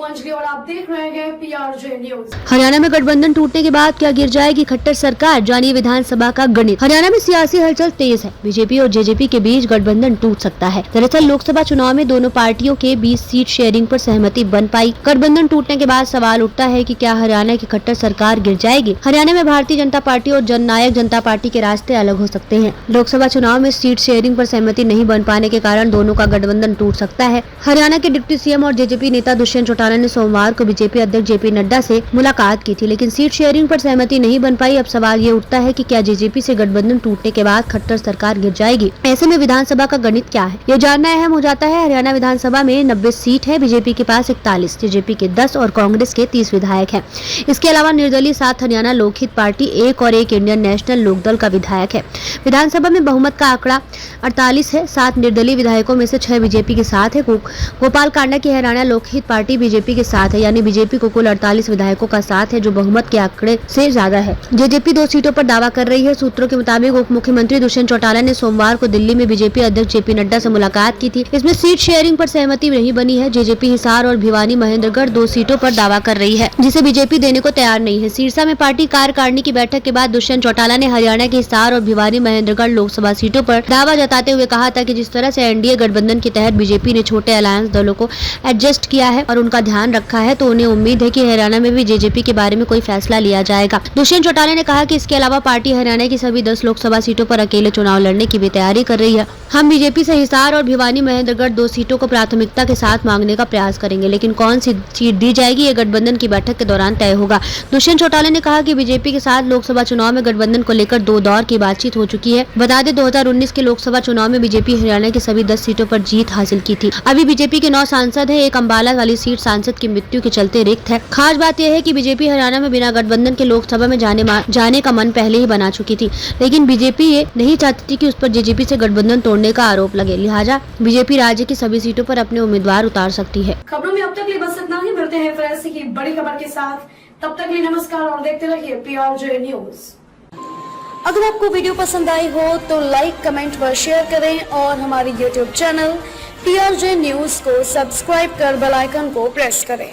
अंजलि और आप देख रहे हैं PRJ न्यूज। हरियाणा में गठबंधन टूटने के बाद क्या गिर जाएगी खट्टर सरकार, जानिए विधानसभा का गणित। हरियाणा में सियासी हलचल तेज है। बीजेपी और जेजेपी के बीच गठबंधन टूट सकता है। दरअसल लोकसभा चुनाव में दोनों पार्टियों के बीच सीट शेयरिंग पर सहमति बन पाई। गठबंधन टूटने के बाद सवाल उठता है कि क्या हरियाणा की खट्टर सरकार गिर जाएगी। हरियाणा में भारतीय जनता पार्टी और जननायक जनता पार्टी के रास्ते अलग हो सकते हैं। लोकसभा चुनाव में सीट शेयरिंग पर सहमति नहीं बन पाने के कारण दोनों का गठबंधन टूट सकता है। हरियाणा के डिप्टी सीएम और जेजेपी नेता दुष्यंत चौटाला ने सोमवार को बीजेपी अध्यक्ष जेपी नड्डा से मुलाकात की थी, लेकिन सीट शेयरिंग पर सहमति नहीं बन पाई। अब सवाल ये उठता है कि क्या जेजेपी से गठबंधन टूटने के बाद खट्टर सरकार गिर जाएगी। ऐसे में विधानसभा का गणित क्या है, ये जानना अहम हो जाता है। हरियाणा विधानसभा में 90 सीट है। बीजेपी के पास 41, जेजेपी के 10 और कांग्रेस के 30 विधायक हैं। इसके अलावा निर्दलीय 7 हरियाणा लोकहित पार्टी 1 और 1 इंडियन नेशनल लोकदल का विधायक है। विधानसभा में बहुमत का आंकड़ा 48 है। 7 निर्दलीय विधायकों में से 6 बीजेपी के साथ है। गोपाल कांडा की हरियाणा लोकहित पार्टी बीजेपी के साथ है, यानी बीजेपी को कुल 48 विधायकों का साथ है, जो बहुमत के आंकड़े से ज्यादा है। जेजेपी 2 सीटों पर दावा कर रही है। सूत्रों के मुताबिक उप मुख्यमंत्री दुष्यंत चौटाला ने सोमवार को दिल्ली में बीजेपी अध्यक्ष जेपी नड्डा से मुलाकात की थी। इसमें सीट शेयरिंग पर सहमति नहीं बनी है। जेजेपी हिसार और भिवानी महेंद्रगढ़ 2 सीटों पर दावा कर रही है, जिसे बीजेपी देने को तैयार नहीं है। सिरसा में पार्टी कार्यकारिणी की बैठक के बाद दुष्यंत चौटाला ने हरियाणा के हिसार और भिवानी महेंद्रगढ़ लोकसभा सीटों पर दावा जताते हुए कहा था कि जिस तरह से एनडीए गठबंधन के तहत बीजेपी ने छोटे अलायंस दलों को एडजस्ट किया है और उनका ध्यान रखा है, तो उन्हें उम्मीद है कि हरियाणा में भी जेजेपी के बारे में कोई फैसला लिया जाएगा। दुष्यंत चौटाला ने कहा कि इसके अलावा पार्टी हरियाणा की सभी 10 लोकसभा सीटों पर अकेले चुनाव लड़ने की भी तैयारी कर रही है। हम बीजेपी से हिसार और भिवानी महेंद्रगढ़ 2 सीटों को प्राथमिकता के साथ मांगने का प्रयास करेंगे, लेकिन कौन सी सीट दी जाएगी ये गठबंधन की बैठक के दौरान तय होगा। दुष्यंत चौटाला ने कहा कि बीजेपी के साथ लोकसभा चुनाव में गठबंधन को लेकर 2 दौर की बातचीत हो चुकी है। बता दें 2019 के लोकसभा चुनाव में बीजेपी हरियाणा की सभी 10 सीटों पर जीत हासिल की थी। अभी बीजेपी के 9 सांसद है। एक अम्बाला वाली सीट सांसद की मृत्यु के चलते रिक्त है। खास बात यह है कि बीजेपी हरियाणा में बिना गठबंधन के लोकसभा में जाने का मन पहले ही बना चुकी थी, लेकिन बीजेपी ये नहीं चाहती थी कि उस पर जेजेपी से गठबंधन तोड़ने का आरोप लगे। लिहाजा बीजेपी राज्य की सभी सीटों पर अपने उम्मीदवार उतार सकती है। खबरों में अब तक लिए बस इतना ही। मिलते हैं फिर ऐसी की बड़ी खबर के साथ। तब तक लिए नमस्कार और देखते रहिए PRJ न्यूज। अगर आपको वीडियो पसंद आई हो तो लाइक, कमेंट व शेयर करें और हमारे YouTube चैनल PRJ न्यूज को सब्सक्राइब कर बेल आइकन को प्रेस करें।